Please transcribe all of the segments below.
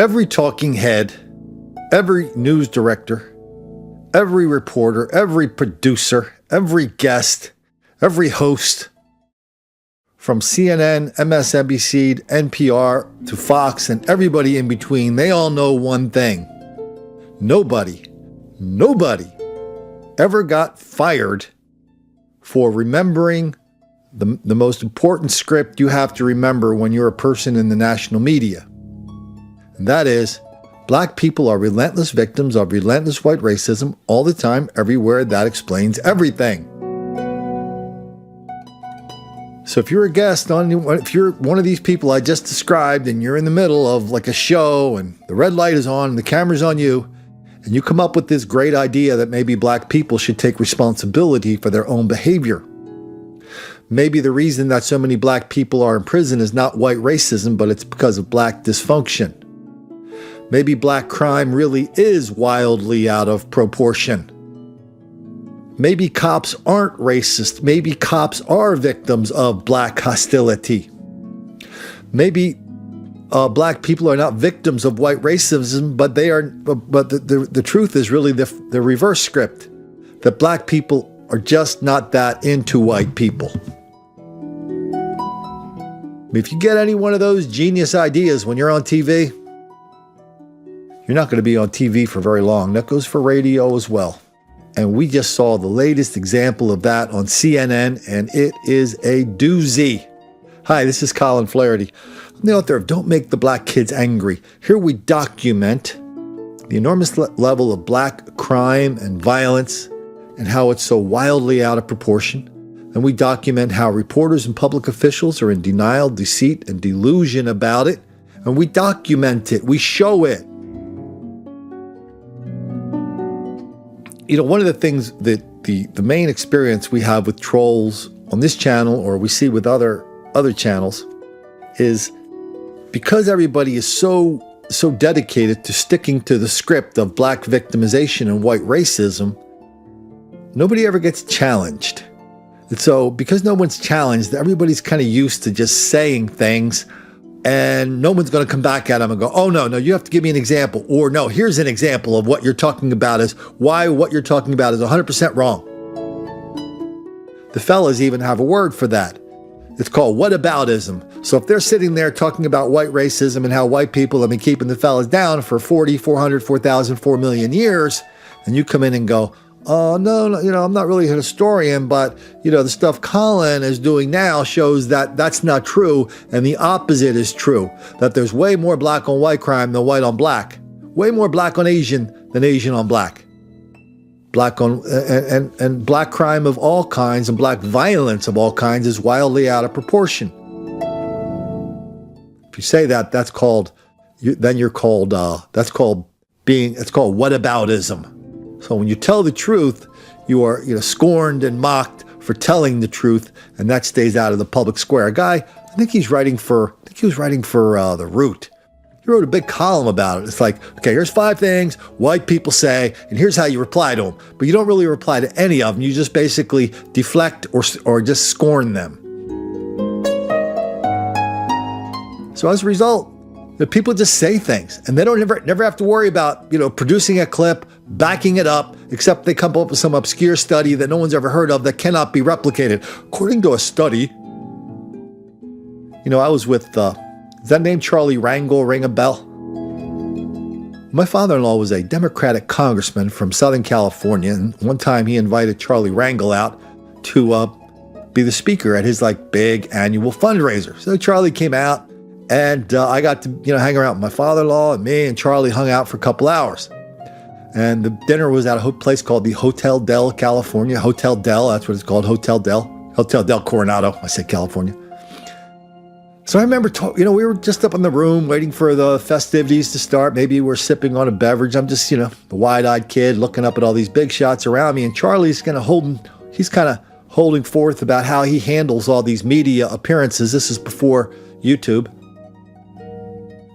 Every talking head, every news director, every reporter, every producer, every guest, every host, from CNN, MSNBC, to NPR, to Fox, and everybody in between, they all know one thing. Nobody ever got fired for remembering the most important script you have to remember when you're a person in the national media. And that is, black people are relentless victims of relentless white racism all the time, everywhere. That explains everything. So if you're a guest if you're one of these people I just described and you're in the middle of like a show and the red light is on and the camera's on you, and you come up with this great idea that maybe black people should take responsibility for their own behavior. Maybe the reason that so many black people are in prison is not white racism, but it's because of black dysfunction. Maybe black crime really is wildly out of proportion. Maybe cops aren't racist. Maybe cops are victims of black hostility. Maybe black people are not victims of white racism, but they are. But the truth is really the reverse script, that black people are just not that into white people. If you get any one of those genius ideas when you're on TV, you're not going to be on TV for very long. That goes for radio as well. And we just saw the latest example of that on CNN, and it is a doozy. Hi, this is Colin Flaherty. I'm the author of Don't Make the Black Kids Angry. Here we document the enormous level of black crime and violence and how it's so wildly out of proportion. And we document how reporters and public officials are in denial, deceit, and delusion about it. And we document it. We show it. You know, one of the things that the main experience we have with trolls on this channel, or we see with other channels, is because everybody is so dedicated to sticking to the script of black victimization and white racism, nobody ever gets challenged. And so because no one's challenged, everybody's kind of used to just saying things, and no one's going to come back at them and go, oh, no, you have to give me an example. Or no, here's an example of what you're talking about is why what you're talking about is 100% wrong. The fellas even have a word for that. It's called whataboutism. So if they're sitting there talking about white racism and how white people have been keeping the fellas down for 40, 400, 4,000, 4 million years, and you come in and go, oh, no, I'm not really a historian, but, the stuff Colin is doing now shows that that's not true, and the opposite is true, that there's way more black on white crime than white on black, way more black on Asian than Asian on black. Black on and black crime of all kinds and black violence of all kinds is wildly out of proportion. If you say that, that's called whataboutism. So when you tell the truth, you are scorned and mocked for telling the truth, and that stays out of the public square. A guy, I think he was writing for The Root. He wrote a big column about it. It's like, okay, here's 5 things white people say, and here's how you reply to them. But you don't really reply to any of them. You just basically deflect or just scorn them. So as a result, the people just say things, and they don't never have to worry about producing a clip, backing it up, except they come up with some obscure study that no one's ever heard of that cannot be replicated. According to a study, I was with does that name Charlie Rangel ring a bell? My father-in-law was a Democratic congressman from Southern California, and one time he invited Charlie Rangel out to be the speaker at his big annual fundraiser. So Charlie came out, and I got to hang around with my father-in-law, and me and Charlie hung out for a couple hours. And the dinner was at a place called the Hotel Del California. Hotel Del, that's what it's called, Hotel Del Coronado. I said California. So I remember, we were just up in the room waiting for the festivities to start. Maybe we're sipping on a beverage. I'm just, the wide-eyed kid looking up at all these big shots around me. And Charlie's kind of holding forth about how he handles all these media appearances. This is before YouTube.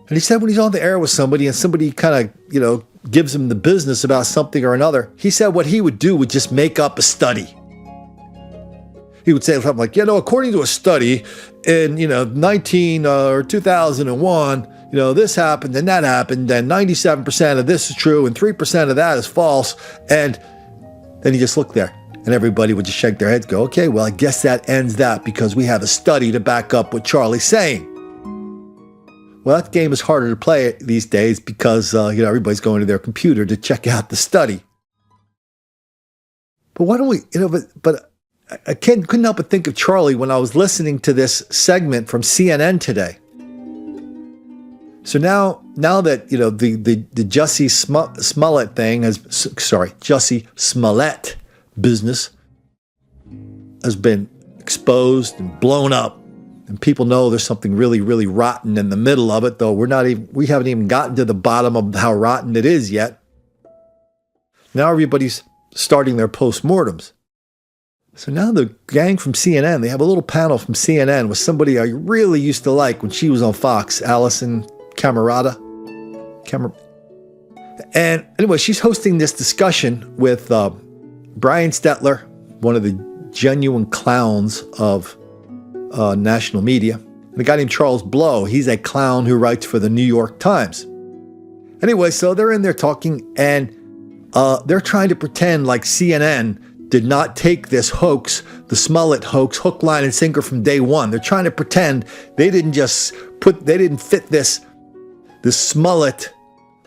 And he said when he's on the air with somebody and somebody kind of, gives him the business about something or another, he said what he would do would just make up a study. he would say something like, according to a study in, 2001, this happened and that happened, and 97% of this is true and 3% of that is false. And then you just look there and everybody would just shake their heads, go, okay, well, I guess that ends that because we have a study to back up what Charlie's saying. Well, that game is harder to play these days because, everybody's going to their computer to check out the study. But why don't we, but I couldn't help but think of Charlie when I was listening to this segment from CNN today. So now that, the Jussie Smollett thing Jussie Smollett business has been exposed and blown up, and people know there's something really, really rotten in the middle of it, though we haven't even gotten to the bottom of how rotten it is yet. Now everybody's starting their postmortems. So now the gang from CNN, they have a little panel from CNN with somebody I really used to like when she was on Fox, Allison Camerata. And anyway, she's hosting this discussion with Brian Stetler, one of the genuine clowns of national media, and a guy named Charles Blow. He's a clown who writes for the New York Times. Anyway, so they're in there talking, and they're trying to pretend like CNN did not take this hoax, the Smollett hoax, hook, line, and sinker from day one. They're trying to pretend they didn't fit this Smollett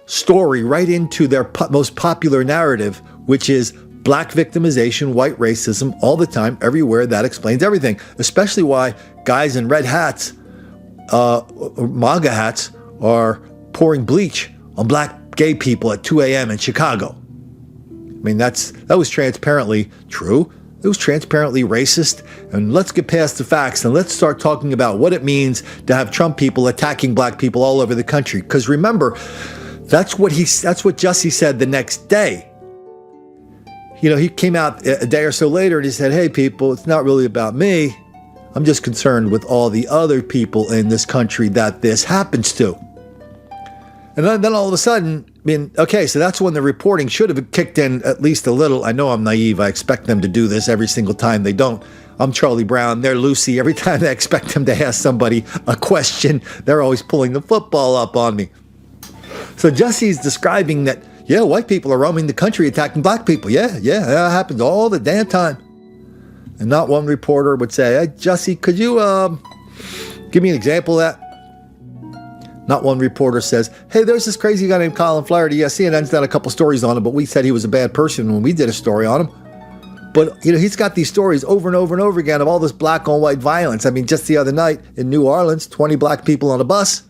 story right into their most popular narrative, which is black victimization, white racism, all the time, everywhere. That explains everything, especially why guys in red hats, MAGA hats, are pouring bleach on black gay people at 2 a.m. in Chicago. I mean, that was transparently true. It was transparently racist. And let's get past the facts and let's start talking about what it means to have Trump people attacking black people all over the country. Because remember, that's what Jussie said the next day. He came out a day or so later and he said, hey, people, it's not really about me. I'm just concerned with all the other people in this country that this happens to. And then all of a sudden, so that's when the reporting should have kicked in at least a little. I know I'm naive. I expect them to do this every single time. They don't. I'm Charlie Brown. They're Lucy. Every time I expect them to ask somebody a question, they're always pulling the football up on me. So Jussie's describing that, white people are roaming the country attacking black people. Yeah, that happens all the damn time. And not one reporter would say, hey, Jussie, could you give me an example of that? Not one reporter says, hey, there's this crazy guy named Colin Flaherty. Yeah, CNN's done a couple stories on him, but we said he was a bad person when we did a story on him. But, he's got these stories over and over and over again of all this black on white violence. I mean, just the other night in New Orleans, 20 black people on a bus.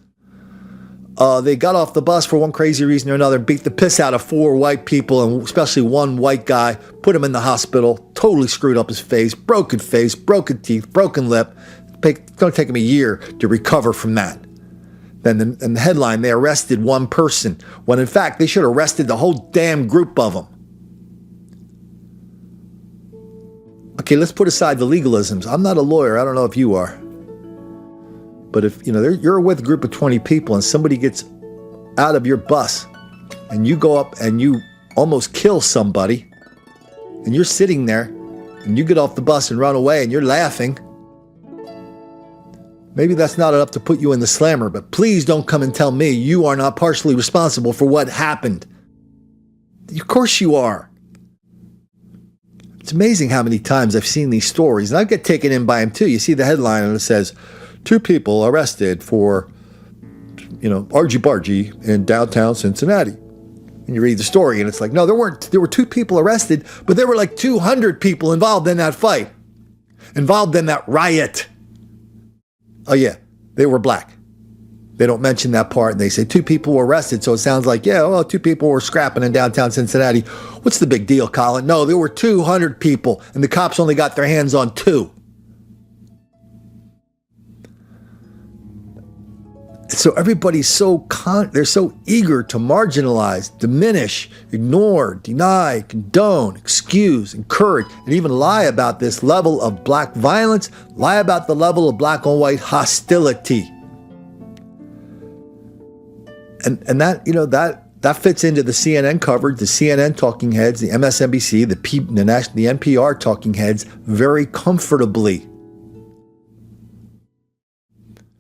They got off the bus for one crazy reason or another, beat the piss out of 4 white people, and especially one white guy, put him in the hospital, totally screwed up his face, broken teeth, broken lip. It's going to take him a year to recover from that. Then in the headline, they arrested one person, when in fact, they should have arrested the whole damn group of them. Okay, let's put aside the legalisms. I'm not a lawyer. I don't know if you are. But if, you're with a group of 20 people and somebody gets out of your bus and you go up and you almost kill somebody and you're sitting there and you get off the bus and run away and you're laughing, maybe that's not enough to put you in the slammer, but please don't come and tell me you are not partially responsible for what happened. Of course you are. It's amazing how many times I've seen these stories, and I get taken in by them too. You see the headline and it says, 2 people arrested for, argy-bargy in downtown Cincinnati. And you read the story and it's like, no, there were 2 people arrested, but there were like 200 people involved in that fight, involved in that riot. Oh yeah, they were black. They don't mention that part, and they say 2 people were arrested, so it sounds like, 2 people were scrapping in downtown Cincinnati. What's the big deal, Colin? No, there were 200 people, and the cops only got their hands on 2. So everybody's they're so eager to marginalize, diminish, ignore, deny, condone, excuse, encourage, and even lie about this level of black violence, lie about the level of black on white hostility. And that, that fits into the CNN coverage, the CNN talking heads, the MSNBC, the NPR talking heads very comfortably.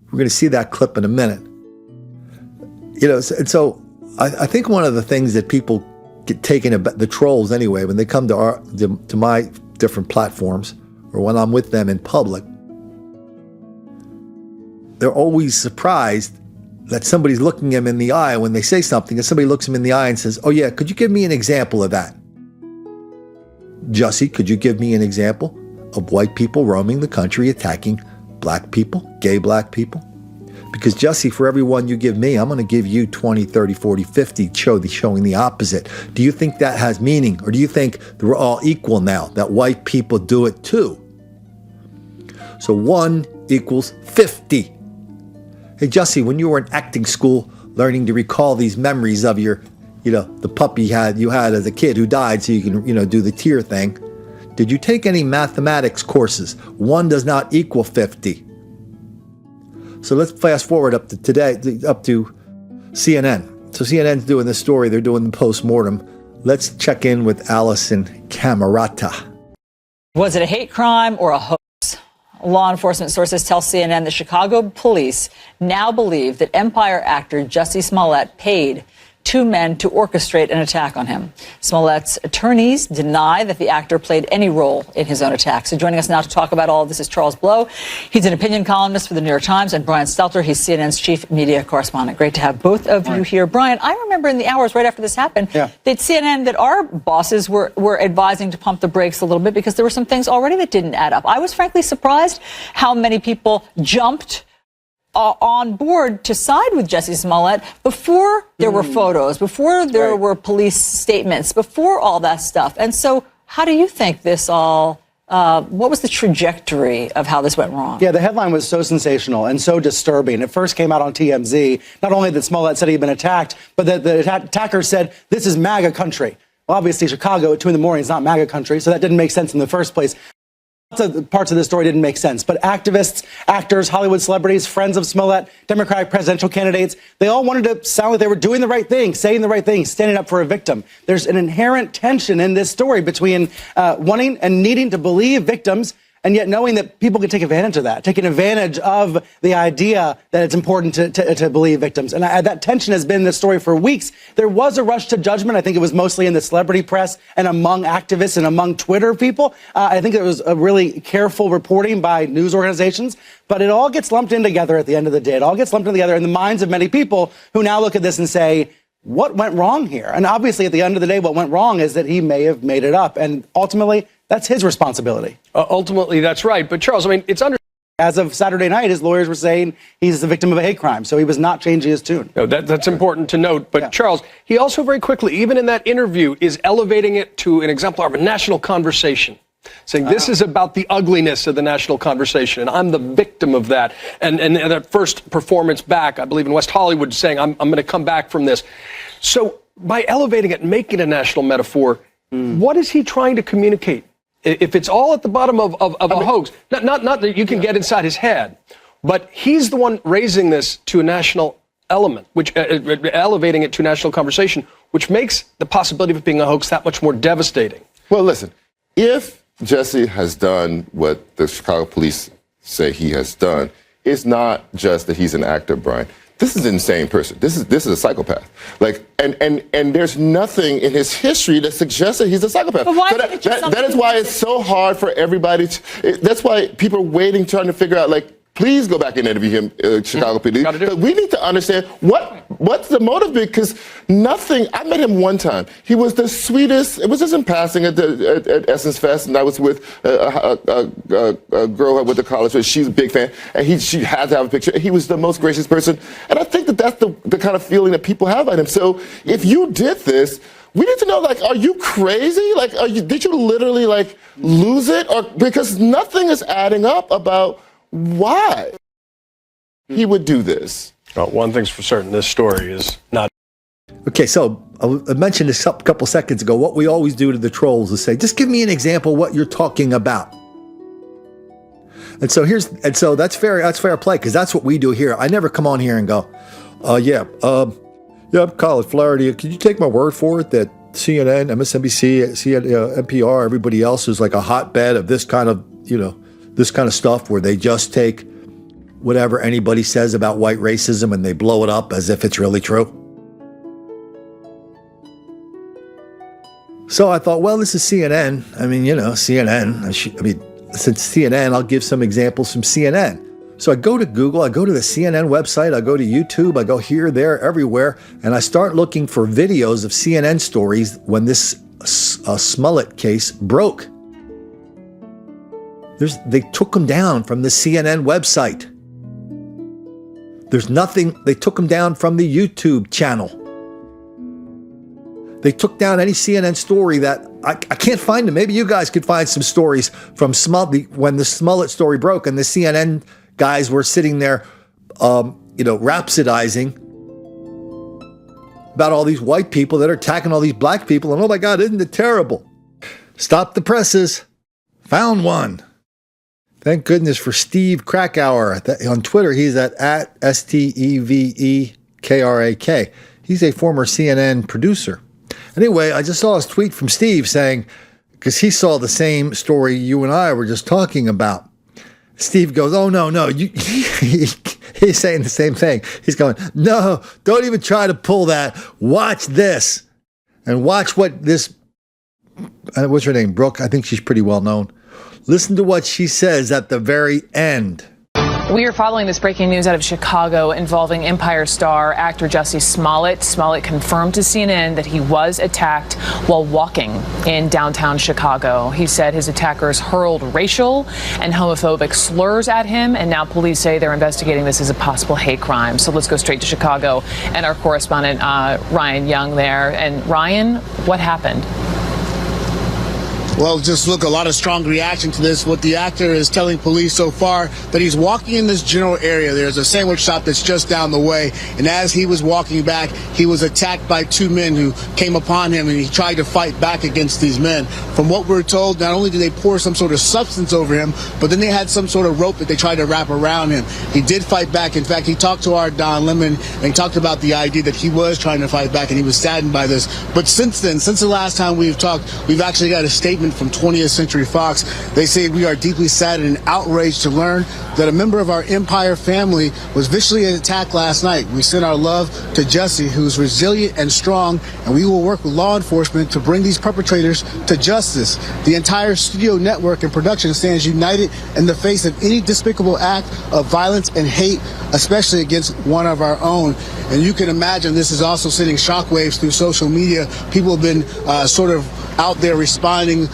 We're going to see that clip in a minute. So I think one of the things that people get taken about, the trolls anyway, when they come to my different platforms or when I'm with them in public, they're always surprised that somebody's looking them in the eye when they say something, and somebody looks them in the eye and says, "Oh yeah, could you give me an example of that? Jussie, could you give me an example of white people roaming the country attacking black people, gay black people? Because Jussie, for every one you give me, I'm going to give you 20, 30, 40, 50 showing the opposite. Do you think that has meaning? Or do you think that we're all equal now, that white people do it too? So 1 equals 50. Hey, Jussie, when you were in acting school, learning to recall these memories of your, the puppy you had as a kid who died so you can, do the tear thing, did you take any mathematics courses? 1 does not equal 50. So let's fast forward up to today, up to CNN. So CNN's doing this story. They're doing the post-mortem. Let's check in with Allison Camerata. Was it a hate crime or a hoax? Law enforcement sources tell CNN the Chicago police now believe that Empire actor Jussie Smollett paid 2 men to orchestrate an attack on him. Smollett's attorneys deny that the actor played any role in his own attack. So joining us now to talk about all of this is Charles Blow. He's an opinion columnist for the New York Times, and Brian Stelter. He's CNN's chief media correspondent. Great to have both of you here. Brian, I remember in the hours right after this happened that CNN, that our bosses were advising to pump the brakes a little bit because there were some things already that didn't add up. I was frankly surprised how many people jumped on board to side with Jussie Smollett before there were photos, before there were police statements, before all that stuff. And so how do you think this all, what was the trajectory of how this went wrong? Yeah, the headline was so sensational and so disturbing. It first came out on TMZ, not only that Smollett said he'd been attacked, but that the attacker said, "This is MAGA country." Well, obviously, Chicago at 2 a.m. is not MAGA country, so that didn't make sense in the first place. Lots of parts of this story didn't make sense, but activists, actors, Hollywood celebrities, friends of Smollett, Democratic presidential candidates, they all wanted to sound like they were doing the right thing, saying the right thing, standing up for a victim. There's an inherent tension in this story between wanting and needing to believe victims and yet knowing that people can take advantage of that, taking advantage of the idea that it's important to believe victims. And that tension has been in this story for weeks. There was a rush to judgment. I think it was mostly in the celebrity press and among activists and among Twitter people. I think there was a really careful reporting by news organizations. But it all gets lumped in together at the end of the day. It all gets lumped in together in the minds of many people who now look at this and say, what went wrong here? And obviously, at the end of the day, what went wrong is that he may have made it up. And ultimately, that's his responsibility. Ultimately, that's right. But Charles, I mean, it's as of Saturday night, his lawyers were saying he's the victim of a hate crime. So he was not changing his tune. No, that's important to note. But Charles, he also very quickly, even in that interview, is elevating it to an exemplar of a national conversation, saying this is about the ugliness of the national conversation, and I'm the victim of that. And that first performance back, I believe in West Hollywood, saying I'm going to come back from this. So by elevating it, making it a national metaphor, what is he trying to communicate? If it's all at the bottom of a hoax, not that you can get inside his head, but he's the one raising this to a national element, which elevating it to national conversation, which makes the possibility of it being a hoax that much more devastating. Well, listen, if Jussie has done what the Chicago police say he has done, it's not just that he's an actor, Brian. This is an insane person. This is a psychopath. Like, and there's nothing in his history that suggests that he's a psychopath. But why that is why it's so hard for everybody that's why people are waiting, trying to figure out, like, please go back and interview him, Chicago PD. But we need to understand what's the motive, because nothing. I met him one time. He was the sweetest. It was just in passing at Essence Fest, and I was with a girl I went to college with. She's a big fan, and she had to have a picture. He was the most gracious person, and I think that's the kind of feeling that people have about him. So if you did this, we need to know, like, are you crazy? Like, did you literally, like, lose it? Or because nothing is adding up about why he would do this. Well, one thing's for certain, this story is not. Okay, so I mentioned this a couple seconds ago. What we always do to the trolls is say, just give me an example of what you're talking about. And so that's fair play, because that's what we do here. I never come on here and go, Yeah, I'm Colin Flaherty. Can you take my word for it that CNN, MSNBC, NPR, everybody else is like a hotbed of this kind of, this kind of stuff where they just take whatever anybody says about white racism and they blow it up as if it's really true? So I thought, well, this is CNN. I mean, CNN. Since CNN, I'll give some examples from CNN. So I go to Google, I go to the CNN website, I go to YouTube, I go here, there, everywhere, and I start looking for videos of CNN stories when this Smollett case broke. They took them down from the CNN website. There's nothing, they took them down from the YouTube channel. They took down any CNN story that, I can't find them. Maybe you guys could find some stories from when the Smollett story broke and the CNN guys were sitting there, rhapsodizing about all these white people that are attacking all these black people. And oh my God, isn't it terrible? Stop the presses. Found one. Thank goodness for Steve Krakauer. On Twitter, he's at STEVEKRAK. He's a former CNN producer. Anyway, I just saw his tweet from Steve saying, because he saw the same story you and I were just talking about. Steve goes, oh, no, he's saying the same thing. He's going, no, don't even try to pull that. Watch this. And watch what this, what's her name, Brooke? I think she's pretty well known. Listen to what she says at the very end. We are following this breaking news out of Chicago involving Empire star actor Jussie Smollett. Smollett confirmed to CNN that he was attacked while walking in downtown Chicago. He said his attackers hurled racial and homophobic slurs at him, and now police say they're investigating this as a possible hate crime. So let's go straight to Chicago and our correspondent Ryan Young there. And Ryan, what happened? Well, just look, a lot of strong reaction to this. What the actor is telling police so far, that he's walking in this general area. There's a sandwich shop that's just down the way. And as he was walking back, he was attacked by two men who came upon him, and he tried to fight back against these men. From what we're told, not only did they pour some sort of substance over him, but then they had some sort of rope that they tried to wrap around him. He did fight back. In fact, he talked to our Don Lemon, and he talked about the idea that he was trying to fight back, and he was saddened by this. But since then, since the last time we've talked, we've actually got a statement from 20th Century Fox. They say, we are deeply saddened and outraged to learn that a member of our Empire family was viciously attacked last night. We send our love to Jussie, who's resilient and strong, and we will work with law enforcement to bring these perpetrators to justice. The entire studio network and production stands united in the face of any despicable act of violence and hate, especially against one of our own. And you can imagine this is also sending shockwaves through social media. People have been sort of out there responding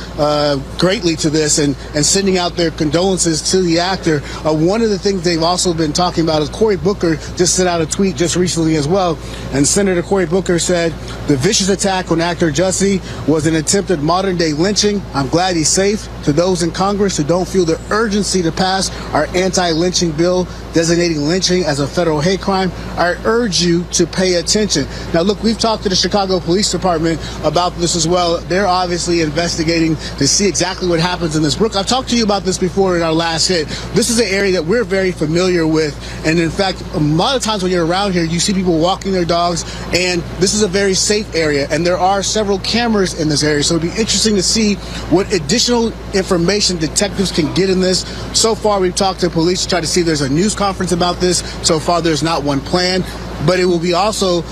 greatly to this and sending out their condolences to the actor. One of the things they've also been talking about is Cory Booker just sent out a tweet just recently as well. And Senator Cory Booker said, the vicious attack on actor Jussie was an attempted modern day lynching. I'm glad he's safe. To those in Congress who don't feel the urgency to pass our anti-lynching bill designating lynching as a federal hate crime, I urge you to pay attention. Now, look, we've talked to the Chicago Police Department about this as well. They're obviously investigating to see exactly what happens in this. Brooke, I've talked to you about this before in our last hit. This is an area that we're very familiar with. And in fact, a lot of times when you're around here, you see people walking their dogs, and this is a very safe area. And there are several cameras in this area. So it'd be interesting to see what additional information detectives can get in this. So far, we've talked to police to try to see if there's a news conference about this. So far, there's not one planned. But it will be also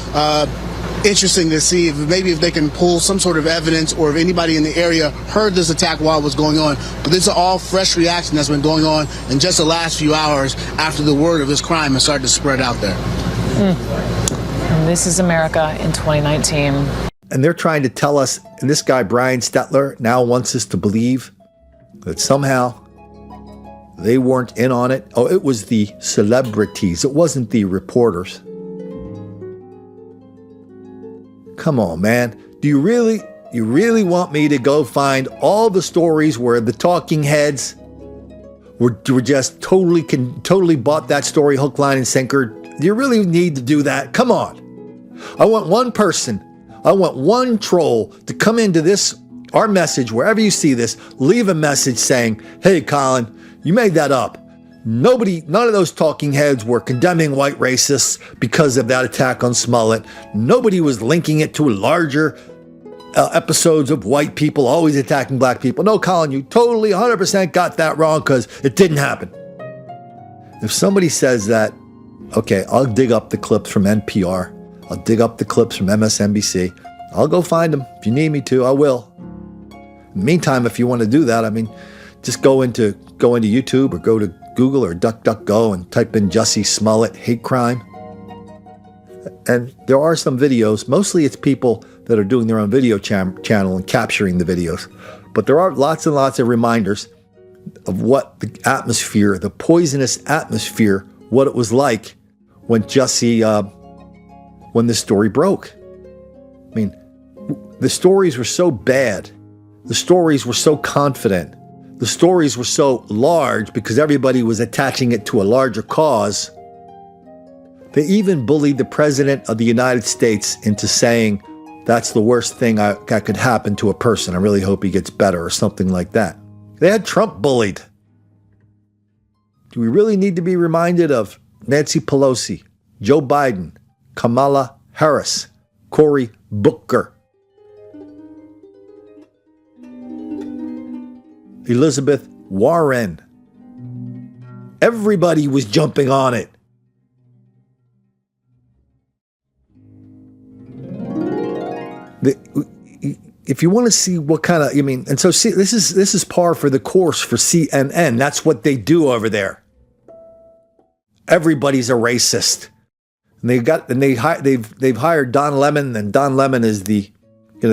interesting to see if they can pull some sort of evidence, or if anybody in the area heard this attack while it was going on. But this is all fresh reaction that's been going on in just the last few hours after the word of this crime has started to spread out there. And this is America in 2019. And they're trying to tell us, and this guy, Brian Stetler, now wants us to believe that somehow they weren't in on it. Oh, it was the celebrities. It wasn't the reporters. Come on, man. Do you really want me to go find all the stories where the talking heads were just totally bought that story hook, line, and sinker? Do you really need to do that? Come on. I want one person, I want one troll to come into our message, wherever you see this, leave a message saying, hey, Colin, you made that up. None of those talking heads were condemning white racists because of that attack on Smollett. Nobody was linking it to larger episodes of white people always attacking black people. No, Colin, you totally 100% got that wrong because it didn't happen. If somebody says that, okay, I'll dig up the clips from NPR. I'll dig up the clips from MSNBC. I'll go find them. If you need me to, I will. In the meantime, if you want to do that, I mean, just go into YouTube or go to Google or DuckDuckGo and type in Jussie Smollett hate crime. And there are some videos. Mostly it's people that are doing their own video channel and capturing the videos. But there are lots and lots of reminders of what the atmosphere, the poisonous atmosphere, what it was like when Jussie, when the story broke. I mean, the stories were so bad. The stories were so confident. The stories were so large because everybody was attaching it to a larger cause. They even bullied the president of the United States into saying, that's the worst thing that could happen to a person. I really hope he gets better or something like that. They had Trump bullied. Do we really need to be reminded of Nancy Pelosi, Joe Biden, Kamala Harris, Cory Booker, Elizabeth Warren? Everybody was jumping on it. If you want to see what kind of, and so see, this is par for the course for CNN. That's what they do over there. Everybody's a racist, and they've hired Don Lemon, and Don Lemon is they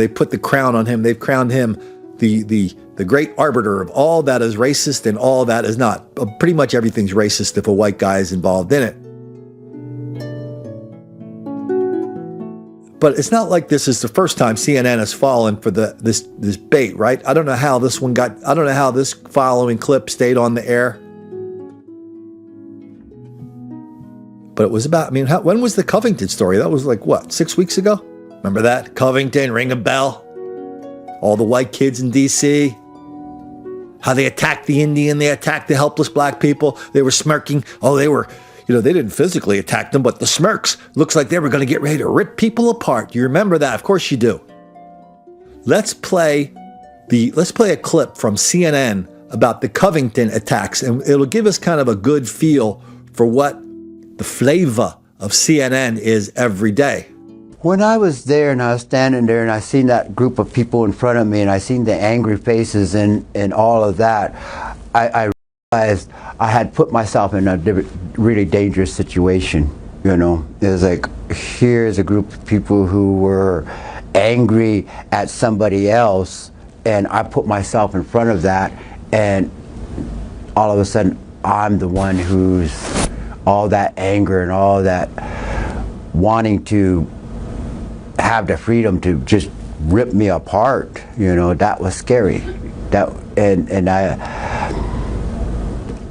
put the crown on him. They've crowned him the great arbiter of all that is racist and all that is not. Pretty much everything's racist if a white guy is involved in it. But it's not like this is the first time CNN has fallen for this bait, right? I don't know how this following clip stayed on the air. But it was about, when was the Covington story? That was like, 6 weeks ago? Remember that? Covington, ring a bell. All the white kids in D.C. How they attacked the Indian, they attacked the helpless black people. They were smirking. Oh, they didn't physically attack them, but the smirks looks like they were going to get ready to rip people apart. You remember that? Of course you do. Let's play a clip from CNN about the Covington attacks, and it'll give us kind of a good feel for what the flavor of CNN is every day. When I was there and I was standing there and I seen that group of people in front of me and I seen the angry faces and all of that, I realized I had put myself in a really dangerous situation. It was like, here's a group of people who were angry at somebody else, and I put myself in front of that, and all of a sudden I'm the one who's all that anger and all that wanting to have the freedom to just rip me apart. That was scary.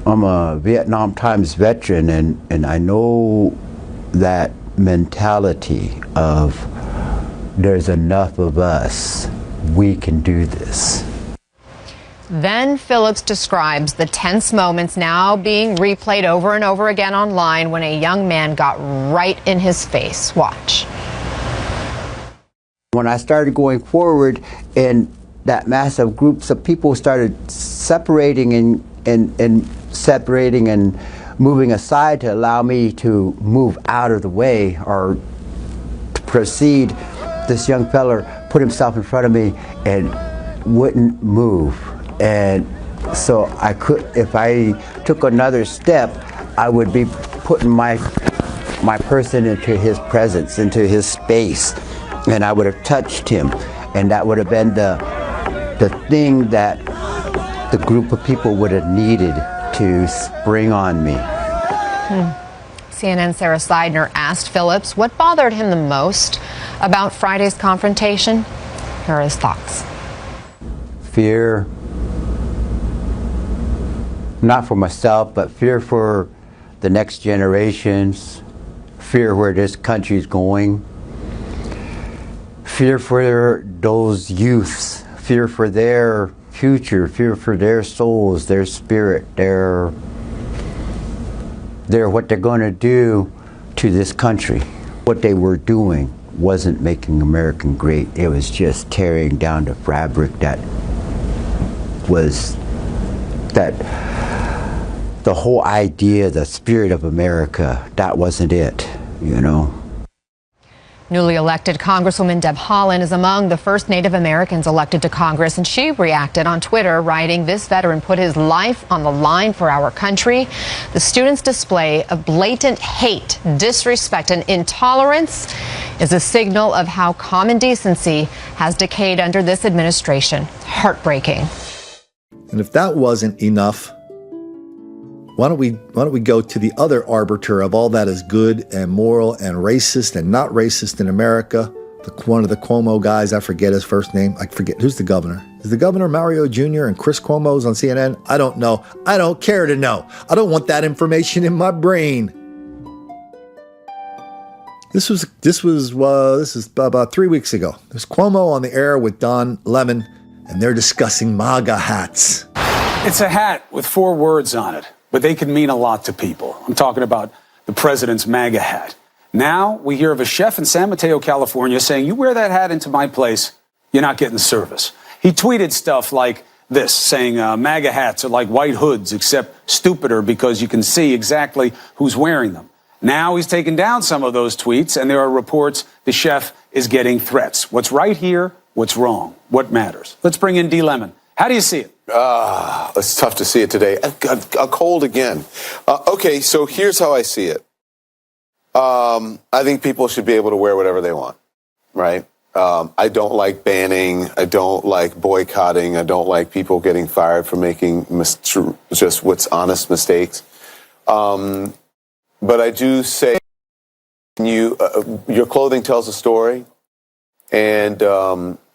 I'm a Vietnam Times veteran, and I know that mentality of there's enough of us, we can do this. Then Phillips describes the tense moments now being replayed over and over again online when a young man got right in his face. Watch. When I started going forward and that massive groups of people started separating and moving aside to allow me to move out of the way or to proceed, this young fella put himself in front of me and wouldn't move. And so I could, if I took another step, I would be putting my person into his presence, into his space, and I would have touched him, and that would have been the thing that the group of people would have needed to spring on me. CNN's Sarah Seidner asked Phillips what bothered him the most about Friday's confrontation. Here are his thoughts. Fear, not for myself, but fear for the next generations, fear where this country's going, fear for those youths, fear for their future, fear for their souls, their spirit, their what they're going to do to this country. What they were doing wasn't making America great. It was just tearing down the fabric that the whole idea, the spirit of America, that wasn't it, you know. Newly elected Congresswoman Deb Haaland is among the first Native Americans elected to Congress, and she reacted on Twitter, writing, "This veteran put his life on the line for our country. The students' display of blatant hate, disrespect, and intolerance is a signal of how common decency has decayed under this administration. Heartbreaking." And if that wasn't enough, why don't we go to the other arbiter of all that is good and moral and racist and not racist in America? One of the Cuomo guys, I forget his first name. I forget. Who's the governor? Is the governor Mario Jr. and Chris Cuomo's on CNN? I don't know. I don't care to know. I don't want that information in my brain. This is about 3 weeks ago. There's Cuomo on the air with Don Lemon, and they're discussing MAGA hats. It's a hat with 4 words on it, but they can mean a lot to people. I'm talking about the president's MAGA hat. Now we hear of a chef in San Mateo, California saying, "You wear that hat into my place, you're not getting service." He tweeted stuff like this, saying MAGA hats are like white hoods, except stupider because you can see exactly who's wearing them. Now he's taken down some of those tweets, and there are reports the chef is getting threats. What's right here? What's wrong? What matters? Let's bring in D. Lemon. How do you see it? It's tough to see it today. A cold again. Okay, so here's how I see it. I think people should be able to wear whatever they want, right? I don't like banning. I don't like boycotting. I don't like people getting fired for making just what's honest mistakes. But I do say your clothing tells a story, and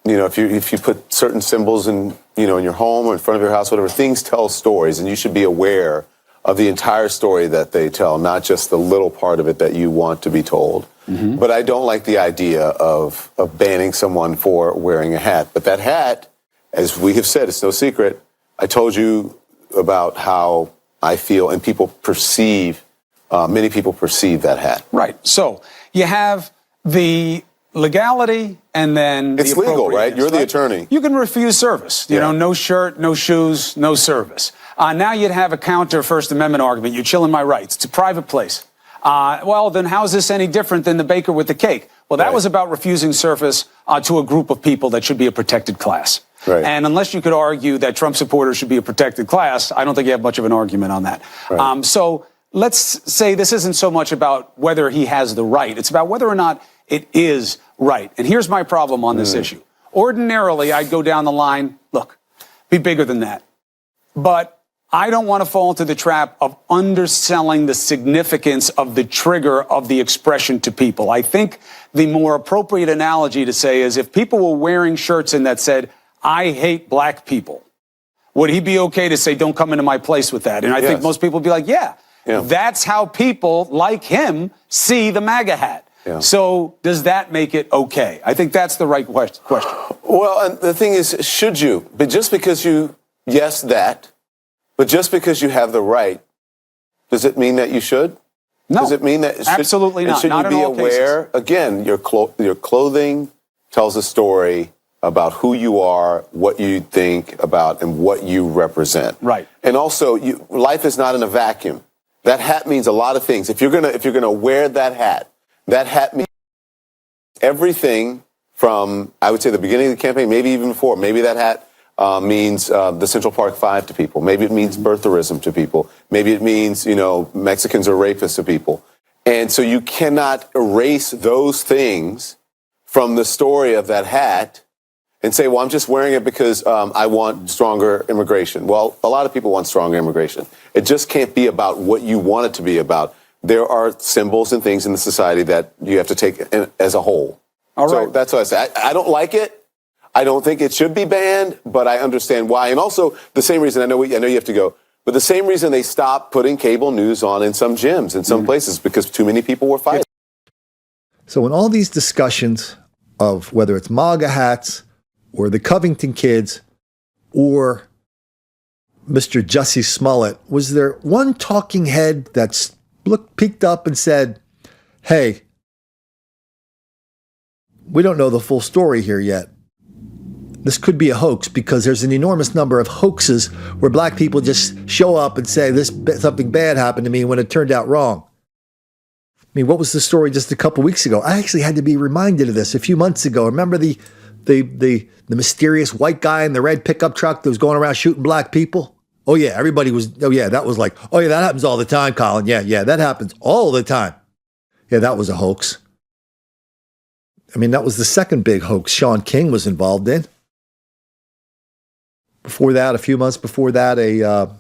if you put certain symbols in your home or in front of your house, whatever, things tell stories, and you should be aware of the entire story that they tell, not just the little part of it that you want to be told. Mm-hmm. But I don't like the idea of banning someone for wearing a hat. But that hat, as we have said, it's no secret. I told you about how I feel, and many people perceive that hat. Right. So you have the legality, and then it's legal, right? You're the attorney. You can refuse service. No shirt, no shoes, no service. Now you'd have a counter First Amendment argument. You're chilling my rights. It's a private place. Well, then how is this any different than the baker with the cake? Well, that was about refusing service to a group of people that should be a protected class. Right. And unless you could argue that Trump supporters should be a protected class, I don't think you have much of an argument on that. Right. So let's say this isn't so much about whether he has the right. It's about whether or not it is right. And here's my problem on this issue. Ordinarily, I'd go down the line, look, be bigger than that. But I don't want to fall into the trap of underselling the significance of the trigger of the expression to people. I think the more appropriate analogy to say is if people were wearing shirts in that said, "I hate black people," would he be okay to say, "Don't come into my place with that"? And I think most people would be like, yeah, that's how people like him see the MAGA hat. Yeah. So does that make it okay? I think that's the right question. Well, and the thing is, should you? But just because you, but just because you have the right, does it mean that you should? No. Does it mean that? Absolutely not. Should not you be in all aware? Cases. Again, your clothing tells a story about who you are, what you think about, and what you represent. Right. And also, life is not in a vacuum. That hat means a lot of things. If you're gonna wear that hat means everything from, I would say, the beginning of the campaign, maybe even before. Maybe that hat means the Central Park Five to people. Maybe it means birtherism to people. Maybe it means, Mexicans are rapists to people. And so you cannot erase those things from the story of that hat and say, well, I'm just wearing it because I want stronger immigration. Well, a lot of people want stronger immigration. It just can't be about what you want it to be about. There are symbols and things in the society that you have to take as a whole. All right. So that's what I say. I don't like it. I don't think it should be banned, but I understand why. And also the same reason, I know you have to go, but the same reason they stopped putting cable news on in some gyms, in some places, because too many people were fighting. So in all these discussions of whether it's MAGA hats or the Covington kids or Mr. Jussie Smollett, was there one talking head that's peeked up and said, hey, we don't know the full story here yet. This could be a hoax because there's an enormous number of hoaxes where black people just show up and say something bad happened to me when it turned out wrong. I mean, what was the story just a couple weeks ago? I actually had to be reminded of this a few months ago. Remember the mysterious white guy in the red pickup truck that was going around shooting black people? Oh yeah, everybody was, oh yeah, that was like, oh yeah, that happens all the time, Colin. Yeah, that happens all the time. Yeah, that was a hoax. I mean, that was the second big hoax Shaun King was involved in. Before that, a few months before that, a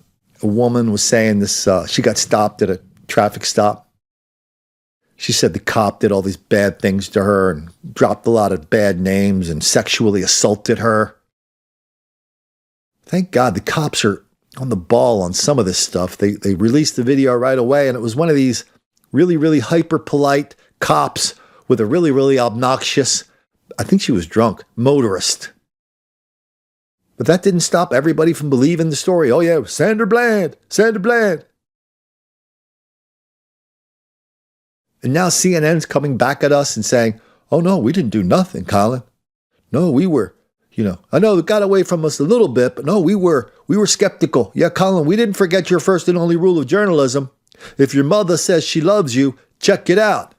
woman was saying this, she got stopped at a traffic stop. She said the cop did all these bad things to her and dropped a lot of bad names and sexually assaulted her. Thank God the cops are on the ball on some of this stuff. They released the video right away, and it was one of these really, really hyper-polite cops with a really, really obnoxious, I think she was drunk, motorist. But that didn't stop everybody from believing the story. Oh yeah, Sandra Bland. And now CNN's coming back at us and saying, oh no, we didn't do nothing, Colin. No, we were, I know it got away from us a little bit, but no, we were skeptical. Yeah, Colin, we didn't forget your first and only rule of journalism. If your mother says she loves you, check it out.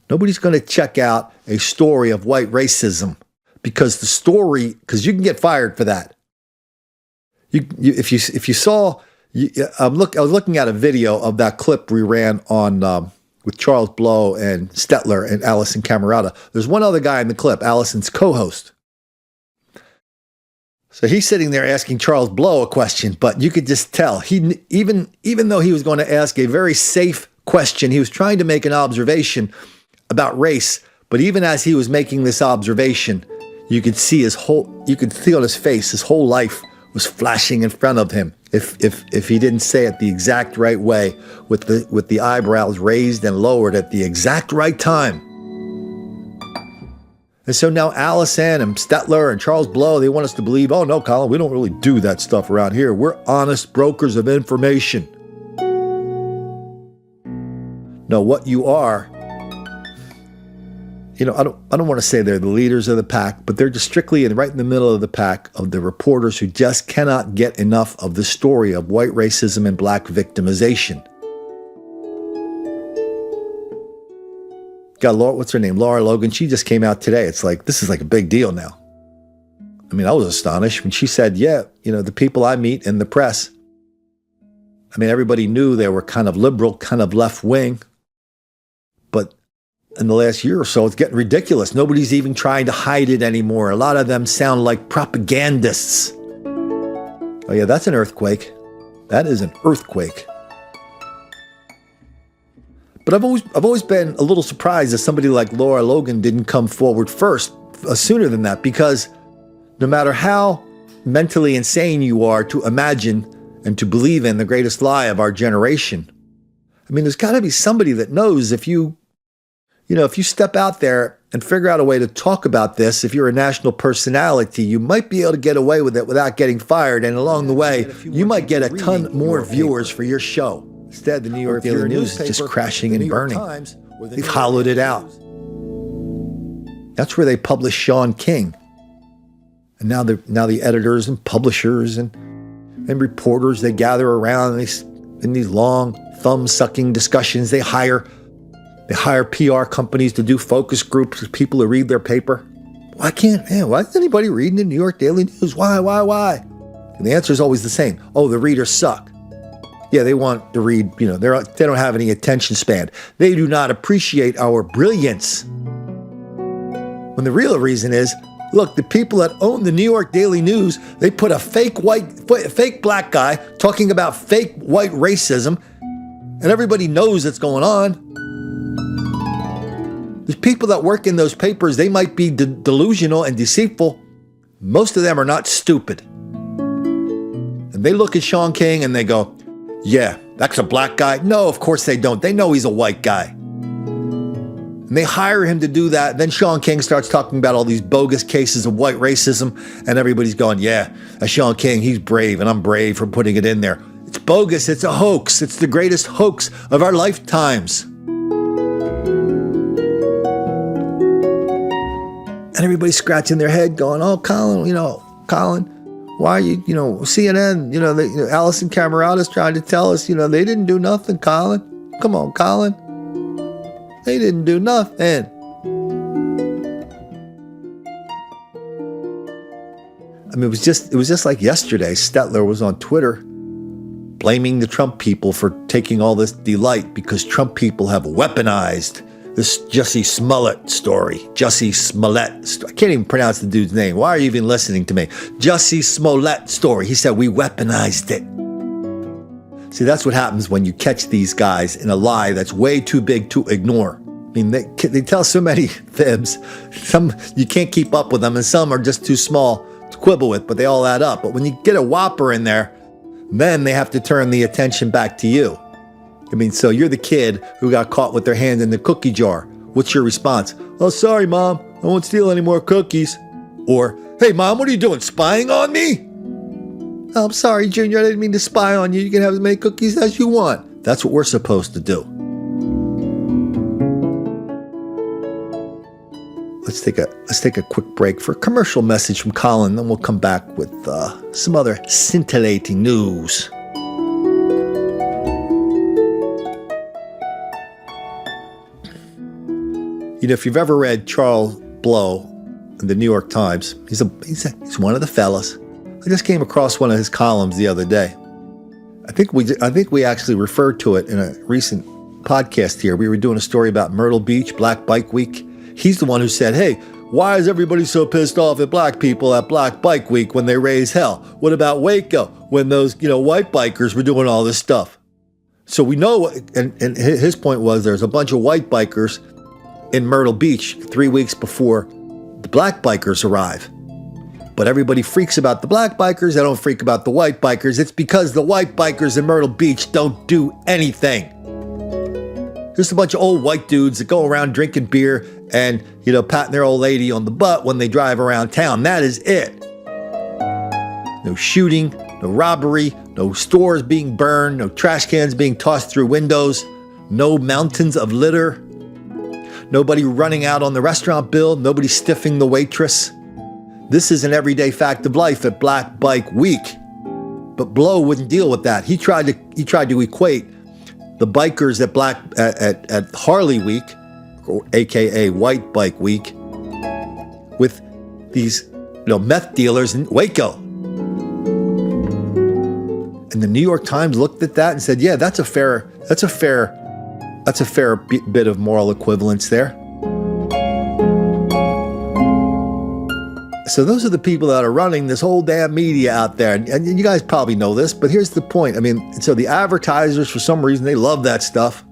Nobody's going to check out a story of white racism because you can get fired for that. If you saw, I was looking at a video of that clip we ran on with Charles Blow and Stetler and Allison Camerata. There's one other guy in the clip, Allison's co-host. So he's sitting there asking Charles Blow a question, but you could just tell even though he was going to ask a very safe question, he was trying to make an observation about race. But even as he was making this observation, you could see on his face, his whole life was flashing in front of him. If he didn't say it the exact right way, with the eyebrows raised and lowered at the exact right time. And so now Allison and Stetler and Charles Blow, they want us to believe, oh no, Colin, we don't really do that stuff around here. We're honest brokers of information. No, what you are, I don't want to say they're the leaders of the pack, but they're just strictly right in the middle of the pack of the reporters who just cannot get enough of the story of white racism and black victimization. Got what's her name? Laura Logan. She just came out today. It's like, this is like a big deal now. I mean, I was astonished when she said, yeah, the people I meet in the press, I mean, everybody knew they were kind of liberal, kind of left wing, but in the last year or so, it's getting ridiculous. Nobody's even trying to hide it anymore. A lot of them sound like propagandists. Oh yeah, that's an earthquake. That is an earthquake. But I've always been a little surprised that somebody like Laura Logan didn't come forward first, sooner than that, because no matter how mentally insane you are to imagine and to believe in the greatest lie of our generation, I mean, there's got to be somebody that knows if you step out there and figure out a way to talk about this, if you're a national personality, you might be able to get away with it without getting fired. And along the way, you might get a ton more viewers for your show. Instead, the New York Daily News is just crashing and burning. They've hollowed it out. That's where they publish Shaun King. And now the editors and publishers and reporters, they gather around in these long thumb-sucking discussions. They hire PR companies to do focus groups of people who read their paper. Why is anybody reading the New York Daily News? Why? And the answer is always the same. Oh, the readers suck. Yeah, they want to read, they don't have any attention span. They do not appreciate our brilliance. When the real reason is, look, the people that own the New York Daily News, they put a fake black guy talking about fake white racism, and everybody knows it's going on. The people that work in those papers, they might be delusional and deceitful. Most of them are not stupid. And they look at Shaun King and they go, yeah, that's a black guy. No, of course they don't. They know he's a white guy. And they hire him to do that. Then Shaun King starts talking about all these bogus cases of white racism. And everybody's going, yeah, Shaun King, he's brave. And I'm brave for putting it in there. It's bogus. It's a hoax. It's the greatest hoax of our lifetimes. And everybody's scratching their head going, oh, Colin, why are you, CNN, Allison Camerata's trying to tell us, they didn't do nothing, Colin. Come on, Colin. They didn't do nothing. I mean, it was just like yesterday. Stetler was on Twitter blaming the Trump people for taking all this delight because Trump people have weaponized this Jussie Smollett story. Jussie Smollett. I can't even pronounce the dude's name. Why are you even listening to me? Jussie Smollett story. He said we weaponized it. See, that's what happens when you catch these guys in a lie that's way too big to ignore. I mean, they tell so many fibs. Some you can't keep up with them, and some are just too small to quibble with, but they all add up. But when you get a whopper in there, then they have to turn the attention back to you. I mean, so you're the kid who got caught with their hand in the cookie jar. What's your response? Oh, sorry, Mom. I won't steal any more cookies. Or, hey, Mom, what are you doing? Spying on me? Oh, I'm sorry, Junior. I didn't mean to spy on you. You can have as many cookies as you want. That's what we're supposed to do. Let's take a quick break for a commercial message from Colin, then we'll come back with some other scintillating news. If you've ever read Charles Blow in the New York Times, he's one of the fellas. I just came across one of his columns the other day. I think we actually referred to it in a recent podcast here. We were doing a story about Myrtle Beach, Black Bike Week. He's the one who said, hey, why is everybody so pissed off at black people at Black Bike Week when they raise hell? What about Waco when those, white bikers were doing all this stuff? So we know, and his point was there's a bunch of white bikers in Myrtle Beach 3 weeks before the black bikers arrive. But everybody freaks about the black bikers. They don't freak about the white bikers. It's because the white bikers in Myrtle Beach don't do anything. Just a bunch of old white dudes that go around drinking beer and, patting their old lady on the butt when they drive around town. That is it. No shooting, no robbery, no stores being burned, no trash cans being tossed through windows, no mountains of litter, nobody running out on the restaurant bill, nobody stiffing the waitress. This is an everyday fact of life at Black Bike Week. But Blow wouldn't deal with that. He tried to equate the bikers at Harley Week, or AKA White Bike Week, with these meth dealers in Waco. And the New York Times looked at that and said, yeah, that's a fair bit of moral equivalence there. So those are the people that are running this whole damn media out there. And you guys probably know this, but here's the point. I mean, so the advertisers, for some reason, they love that stuff.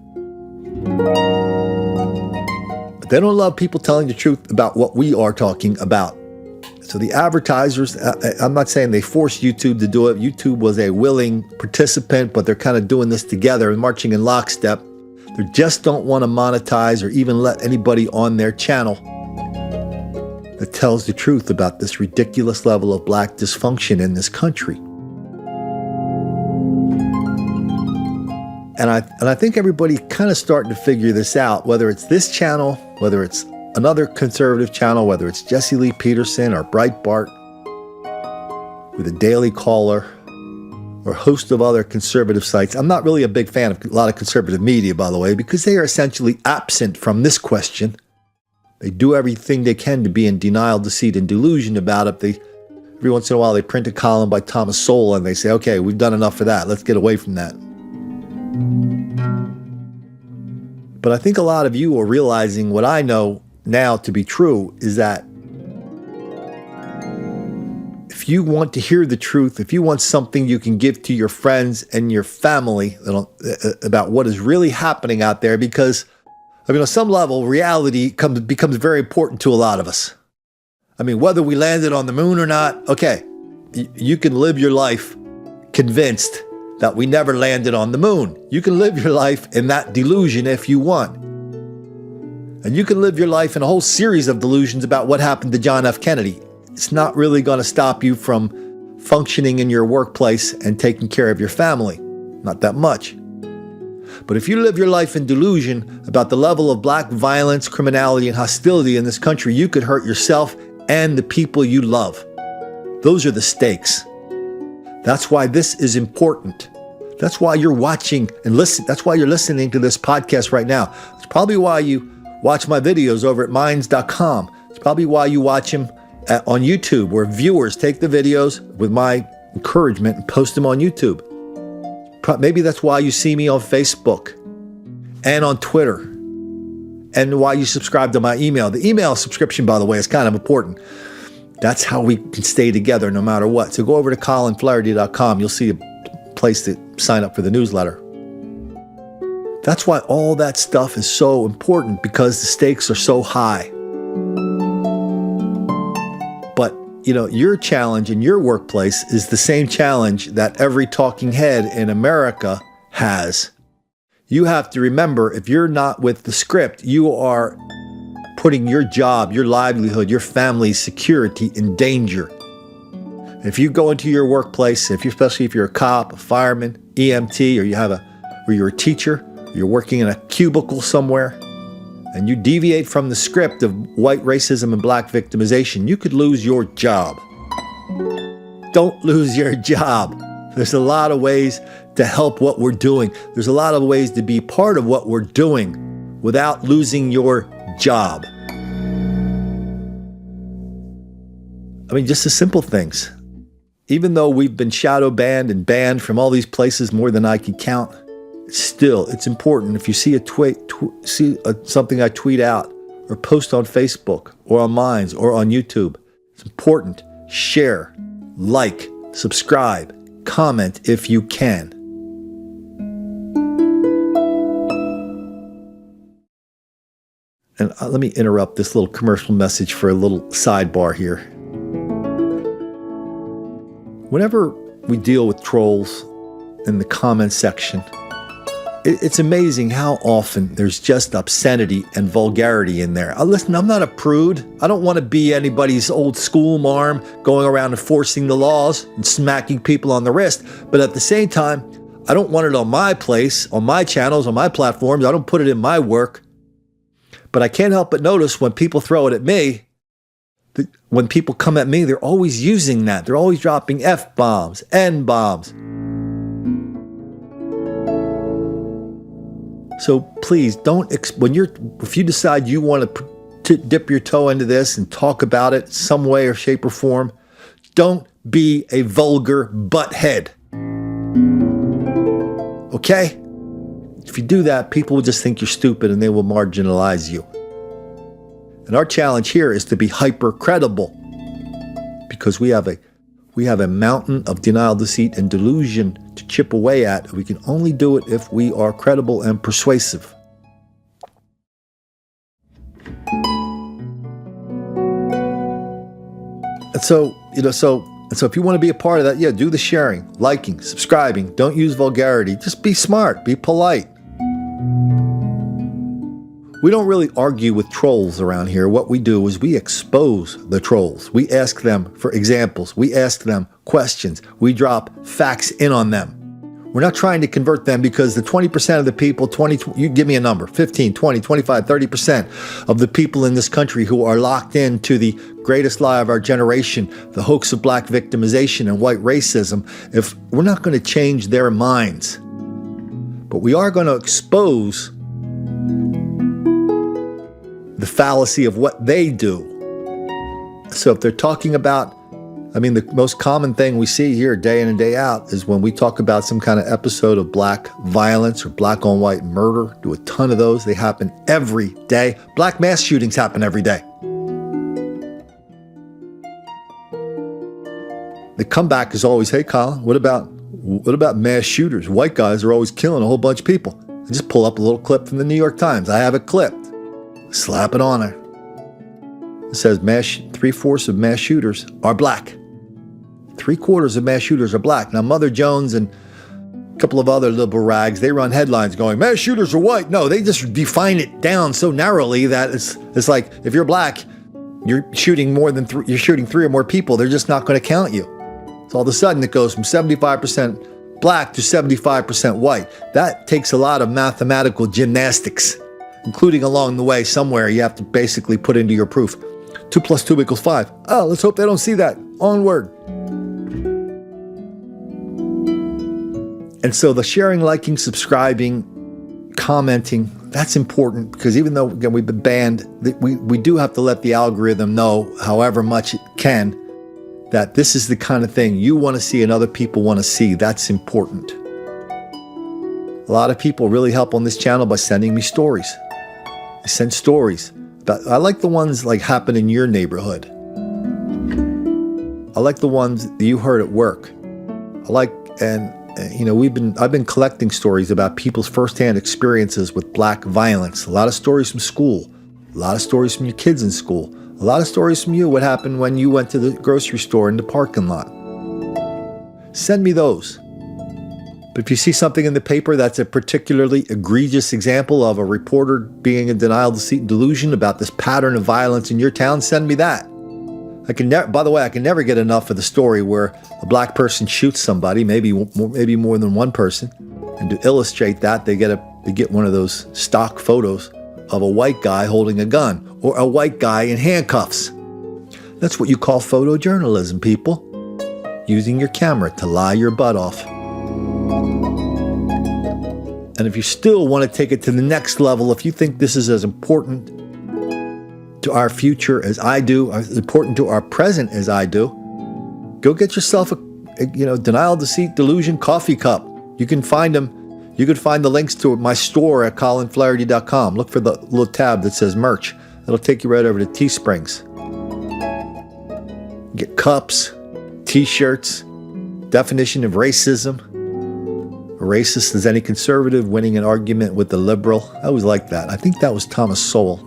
But they don't love people telling the truth about what we are talking about. So the advertisers, I'm not saying they forced YouTube to do it. YouTube was a willing participant, but they're kind of doing this together and marching in lockstep. They just don't want to monetize or even let anybody on their channel that tells the truth about this ridiculous level of black dysfunction in this country. And I think everybody kind of starting to figure this out, whether it's this channel, whether it's another conservative channel, whether it's Jesse Lee Peterson or Breitbart, or the Daily Caller, or a host of other conservative sites. I'm not really a big fan of a lot of conservative media, by the way, because they are essentially absent from this question. They do everything they can to be in denial, deceit, and delusion about it. Every once in a while, they print a column by Thomas Sowell, and they say, okay, we've done enough for that. Let's get away from that. But I think a lot of you are realizing what I know now to be true is that if you want to hear the truth, if you want something you can give to your friends and your family about what is really happening out there, because on some level, reality becomes very important to a lot of us. I mean, whether we landed on the moon or not, okay, you can live your life convinced that we never landed on the moon. You can live your life in that delusion if you want. And you can live your life in a whole series of delusions about what happened to John F. Kennedy. It's not really going to stop you from functioning in your workplace and taking care of your family. Not that much. But if you live your life in delusion about the level of black violence, criminality, and hostility in this country, you could hurt yourself and the people you love. Those are the stakes. That's why this is important. That's why you're watching and listen. That's why you're listening to this podcast right now. It's probably why you watch my videos over at minds.com. It's probably why you watch them on YouTube, where viewers take the videos with my encouragement and post them on YouTube. Maybe that's why you see me on Facebook and on Twitter, and why you subscribe to my email. The email subscription, by the way, is kind of important. That's how we can stay together no matter what. So go over to colinflaherty.com. You'll see a place to sign up for the newsletter. That's why all that stuff is so important, because the stakes are so high. But, your challenge in your workplace is the same challenge that every talking head in America has. You have to remember, if you're not with the script, you are putting your job, your livelihood, your family's security in danger. If you go into your workplace, especially if you're a cop, a fireman, EMT, or you're a teacher, you're working in a cubicle somewhere, and you deviate from the script of white racism and black victimization, you could lose your job. Don't lose your job. There's a lot of ways to help what we're doing. There's a lot of ways to be part of what we're doing without losing your job. Just the simple things. Even though we've been shadow banned and banned from all these places more than I can count, still, it's important. If you see something I tweet out or post on Facebook or on Minds or on YouTube, it's important. Share, like, subscribe, comment if you can. And let me interrupt this little commercial message for a little sidebar here. Whenever we deal with trolls in the comment section, it's amazing how often there's just obscenity and vulgarity in there. Listen, I'm not a prude. I don't want to be anybody's old school marm going around enforcing the laws and smacking people on the wrist. But at the same time, I don't want it on my place, on my channels, on my platforms. I don't put it in my work. But I can't help but notice when people throw it at me, when people come at me, they're always using that. They're always dropping F-bombs, N-bombs. So please if you decide you want to dip your toe into this and talk about it some way or shape or form, don't be a vulgar butthead. Okay? If you do that, people will just think you're stupid and they will marginalize you. And our challenge here is to be hyper credible, because we have a mountain of denial, deceit, and delusion to chip away at. We can only do it if we are credible and persuasive. And so if you want to be a part of that, do the sharing, liking, subscribing. Don't use vulgarity. Just be smart, be polite. We don't really argue with trolls around here. What we do is we expose the trolls. We ask them for examples. We ask them questions. We drop facts in on them. We're not trying to convert them, because the 20% of the people, you give me a number, 15, 20, 25, 30% of the people in this country who are locked into the greatest lie of our generation, the hoax of black victimization and white racism, if we're not going to change their minds, but we are going to expose the fallacy of what they do. So if they're talking about, the most common thing we see here day in and day out is when we talk about some kind of episode of black violence or black on white murder. Do a ton of those. They happen every day. Black mass shootings happen every day. The comeback is always, hey Colin, what about mass shooters? White guys are always killing a whole bunch of people. I just pull up a little clip from the New York Times. I have it clipped. Slap it on her. It says 3/4 of mass shooters are black. 3/4 of mass shooters are black. Now, Mother Jones and a couple of other liberal rags, they run headlines going, mass shooters are white. No, they just define it down so narrowly that it's like, if you're black, you're shooting three or more people. They're just not going to count you. So all of a sudden it goes from 75% black to 75% white. That takes a lot of mathematical gymnastics, including along the way somewhere you have to basically put into your proof. 2 + 2 = 5. Oh, let's hope they don't see that. Onward. And so the sharing, liking, subscribing, commenting, that's important, because even though, again, we've been banned, we do have to let the algorithm know, however much it can, that this is the kind of thing you want to see and other people want to see. That's important. A lot of people really help on this channel by sending me stories. They send stories. I like the ones like happen in your neighborhood. I like the ones that you heard at work. I like, and you know, I've been collecting stories about people's firsthand experiences with black violence. A lot of stories from school, a lot of stories from your kids in school, a lot of stories from you, what happened when you went to the grocery store in the parking lot. Send me those. But if you see something in the paper that's a particularly egregious example of a reporter being in denial, deceit, and delusion about this pattern of violence in your town, send me that. By the way, I can never get enough of the story where a black person shoots somebody, maybe more than one person, and to illustrate that, they get one of those stock photos of a white guy holding a gun or a white guy in handcuffs. That's what you call photojournalism, people. Using your camera to lie your butt off. And if you still want to take it to the next level, if you think this is as important to our future as I do, as important to our present as I do, go get yourself a denial, deceit, delusion coffee cup. You can find them. You can find the links to my store at colinflaherty.com. Look for the little tab that says merch. It'll take you right over to Teesprings. Get cups, t-shirts, definition of racism. A racist is any conservative winning an argument with the liberal. I always liked that. I think that was Thomas Sowell.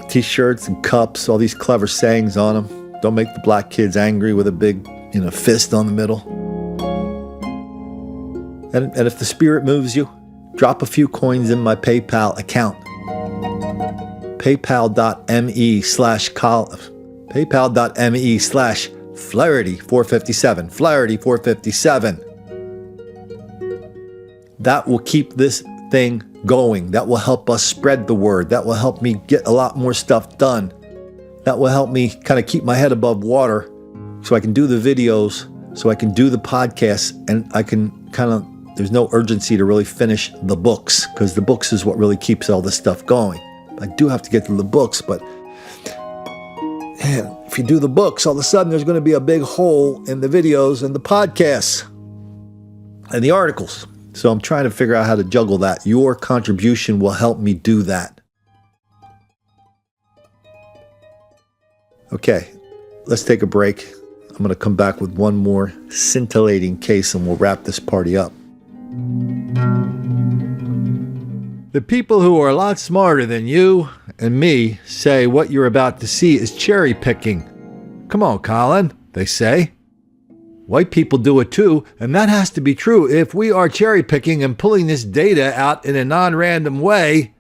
T-shirts and cups, all these clever sayings on them. Don't make the black kids angry with a big, fist on the middle. And if the spirit moves you, drop a few coins in my PayPal account. PayPal.me/Flaherty457. Flaherty457. That will keep this thing going. That will help us spread the word. That will help me get a lot more stuff done. That will help me kind of keep my head above water so I can do the videos, so I can do the podcasts, and I can there's no urgency to really finish the books, because the books is what really keeps all this stuff going. I do have to get to the books, but man, if you do the books, all of a sudden there's going to be a big hole in the videos and the podcasts and the articles. So I'm trying to figure out how to juggle that. Your contribution will help me do that. Okay, let's take a break. I'm going to come back with one more scintillating case and we'll wrap this party up. The people who are a lot smarter than you and me say what you're about to see is cherry picking. Come on, Colin, they say. White people do it too, and that has to be true. If we are cherry picking and pulling this data out in a non-random way,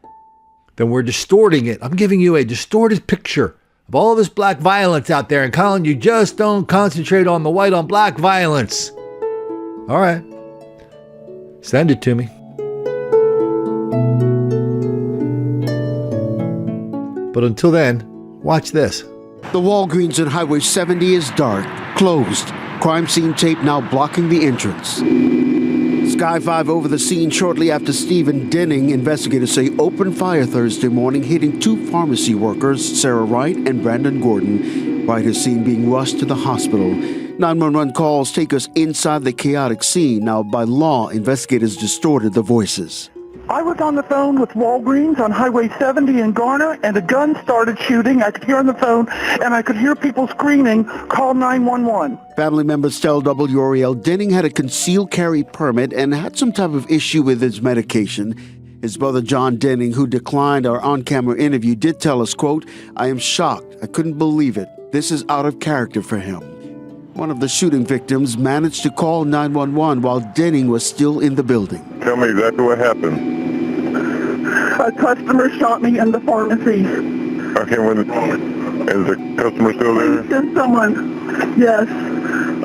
then we're distorting it. I'm giving you a distorted picture of all this black violence out there. And Colin, you just don't concentrate on the white on black violence. All right. Send it to me. But until then, watch this. The Walgreens on Highway 70 is dark, closed. Crime scene tape now blocking the entrance. Sky 5 over the scene shortly after Stephen Denning, investigators say, opened fire Thursday morning, hitting 2 pharmacy workers, Sarah Wright and Brandon Gordon. Wright is seen being rushed to the hospital. 911 calls take us inside the chaotic scene. Now, by law, investigators distorted the voices. I was on the phone with Walgreens on Highway 70 in Garner, and a gun started shooting. I could hear on the phone, and I could hear people screaming, call 911. Family members tell WRAL Denning had a concealed carry permit and had some type of issue with his medication. His brother John Denning, who declined our on-camera interview, did tell us, quote, I am shocked. I couldn't believe it. This is out of character for him. One of the shooting victims managed to call 911 while Denning was still in the building. Tell me exactly what happened. A customer shot me in the pharmacy. Okay, is the customer still there? Just someone, yes.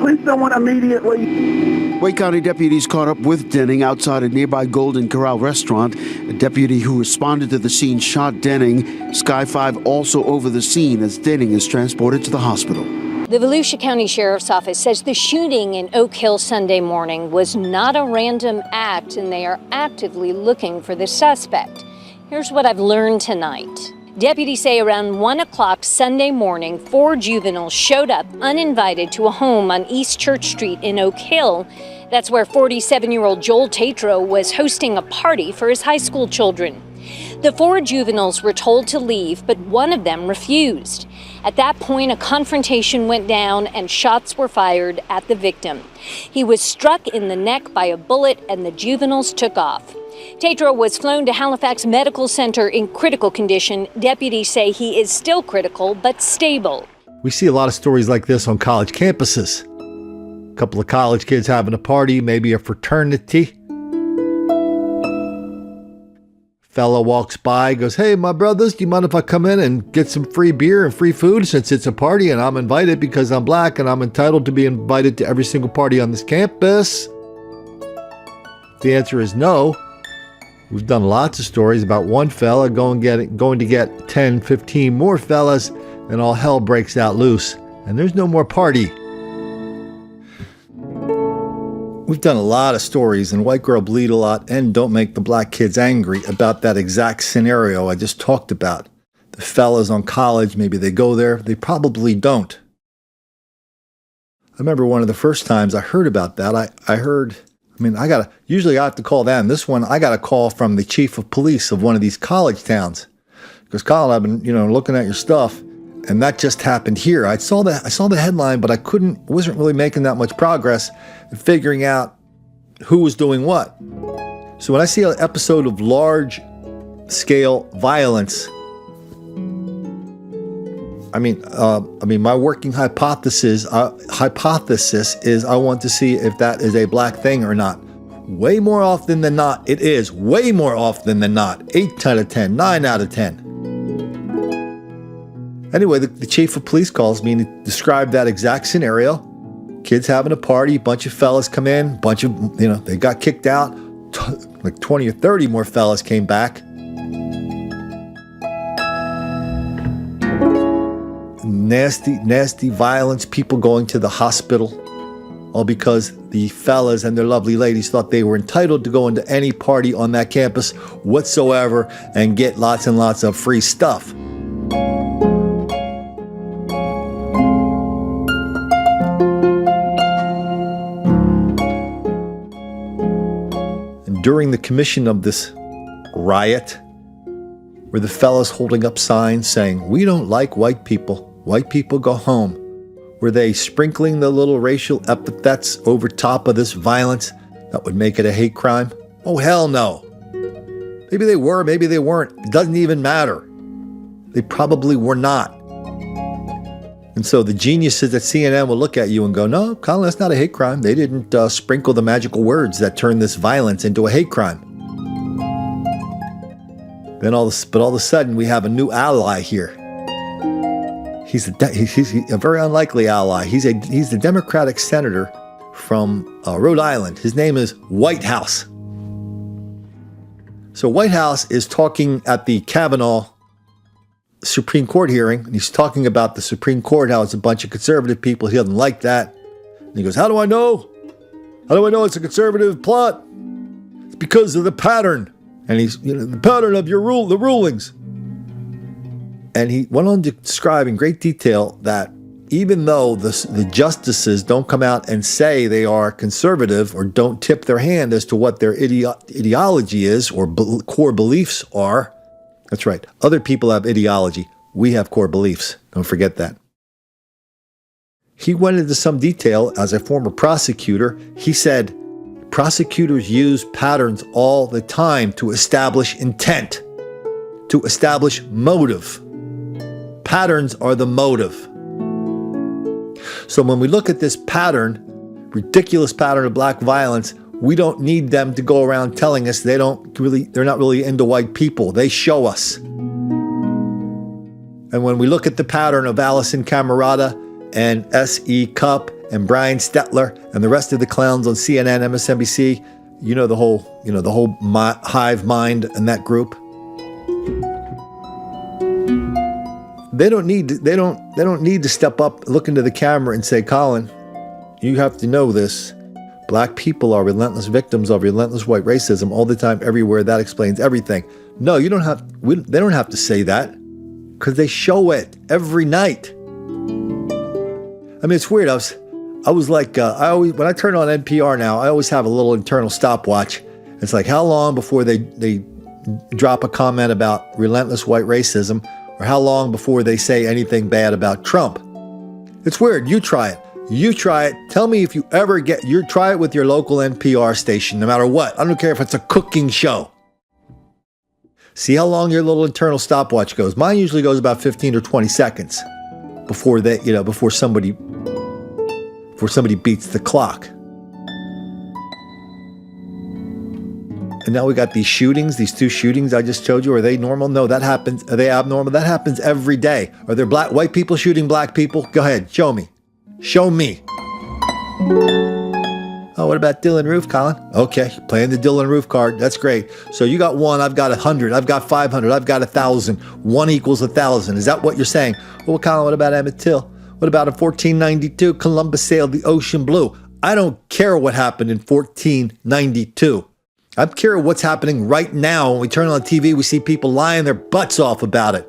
Please someone immediately. Wake County deputies caught up with Denning outside a nearby Golden Corral restaurant. A deputy who responded to the scene shot Denning. Sky 5 also over the scene as Denning is transported to the hospital. The Volusia County Sheriff's Office says the shooting in Oak Hill Sunday morning was not a random act, and they are actively looking for the suspect. Here's what I've learned tonight. Deputies say around 1 o'clock Sunday morning, 4 juveniles showed up uninvited to a home on East Church Street in Oak Hill. That's where 47-year-old Joel Tatro was hosting a party for his high school children. The 4 juveniles were told to leave, but one of them refused. At that point, a confrontation went down and shots were fired at the victim. He was struck in the neck by a bullet and the juveniles took off. Tatro was flown to Halifax Medical Center in critical condition. Deputies say he is still critical but stable. We see a lot of stories like this on college campuses. A couple of college kids having a party, maybe a fraternity. Fella walks by, goes, "Hey, my brothers, do you mind if I come in and get some free beer and free food since it's a party and I'm invited because I'm black and I'm entitled to be invited to every single party on this campus?" The answer is no. We've done lots of stories about one fella going to get 10, 15 more fellas, and all hell breaks out loose, and there's no more party. We've done a lot of stories in White Girl Bleed a Lot and Don't Make the Black Kids Angry about that exact scenario I just talked about. The fellas on college, maybe they go there, they probably don't. I remember one of the first times I heard about that, usually I have to call them. This one, I got a call from the chief of police of one of these college towns. Because, Colin, I've been, looking at your stuff, and that just happened here. I saw the headline, but wasn't really making that much progress in figuring out who was doing what. So when I see an episode of large-scale violence, my working hypothesis is I want to see if that is a black thing or not. Way more often than not, it is. Way more often than not. 8 out of 10, 9 out of 10. Anyway, the chief of police calls me and described that exact scenario. Kids having a party, bunch of fellas come in, they got kicked out. Like 20 or 30 more fellas came back. Nasty violence, people going to the hospital, all because the fellas and their lovely ladies thought they were entitled to go into any party on that campus whatsoever and get lots and lots of free stuff. And during the commission of this riot, were the fellas holding up signs saying, "We don't like white people. White people go home." Were they sprinkling the little racial epithets over top of this violence that would make it a hate crime? Oh, hell no. Maybe they were, maybe they weren't. It doesn't even matter. They probably were not. And so the geniuses at CNN will look at you and go, "No, Colin, that's not a hate crime. They didn't sprinkle the magical words that turn this violence into a hate crime." Then all of a sudden, we have a new ally here. He's a very unlikely ally. He's the Democratic senator from Rhode Island. His name is Whitehouse. So Whitehouse is talking at the Kavanaugh Supreme Court hearing, and he's talking about the Supreme Court, how it's a bunch of conservative people. He doesn't like that. And he goes, "How do I know? How do I know it's a conservative plot? It's because of the pattern." And he's, the pattern of the rulings. And he went on to describe in great detail that even though the justices don't come out and say they are conservative or don't tip their hand as to what their ideology is or core beliefs are, that's right, other people have ideology. We have core beliefs. Don't forget that. He went into some detail as a former prosecutor. He said, prosecutors use patterns all the time to establish intent, to establish motive. Patterns are the motive. So when we look at this pattern, ridiculous pattern of black violence, we don't need them to go around telling us they're not really into white people. They show us. And when we look at the pattern of Allison Camerata and S.E. Cupp and Brian Stetler and the rest of the clowns on CNN, MSNBC. You know the whole hive mind in that group. They don't need to step up, look into the camera and say, Colin, you have to know this. Black people are relentless victims of relentless white racism all the time, everywhere. That explains everything. No, they don't have to say that, because they show it every night. I mean, it's weird. I was like, when I turn on NPR now, I always have a little internal stopwatch. It's like, how long before they drop a comment about relentless white racism, or how long before they say anything bad about Trump? It's weird. You try it. You try it. Tell me if you ever try it with your local NPR station, no matter what. I don't care if it's a cooking show. See how long your little internal stopwatch goes. Mine usually goes about 15 or 20 seconds before somebody beats the clock. And now we got these shootings, these 2 shootings I just showed you. Are they normal? No, that happens. Are they abnormal? That happens every day. Are there white people shooting black people? Go ahead, show me. Show me. Oh, what about Dylan Roof, Colin? Okay, playing the Dylan Roof card. That's great. So you got 1, I've got 100, I've got 500, I've got 1,000. 1 equals 1,000. Is that what you're saying? Well, Colin, what about Emmett Till? What about in 1492, Columbus sailed the ocean blue? I don't care what happened in 1492. I care what's happening right now. When we turn on TV, we see people lying their butts off about it.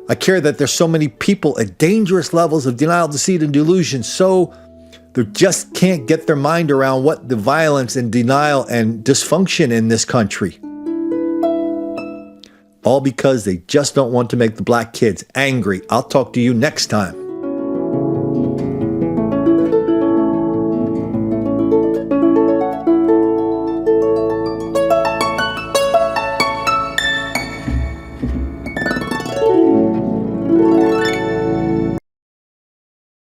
I care that there's so many people at dangerous levels of denial, deceit, and delusion, so they just can't get their mind around what the violence and denial and dysfunction in this country. All because they just don't want to make the black kids angry. I'll talk to you next time.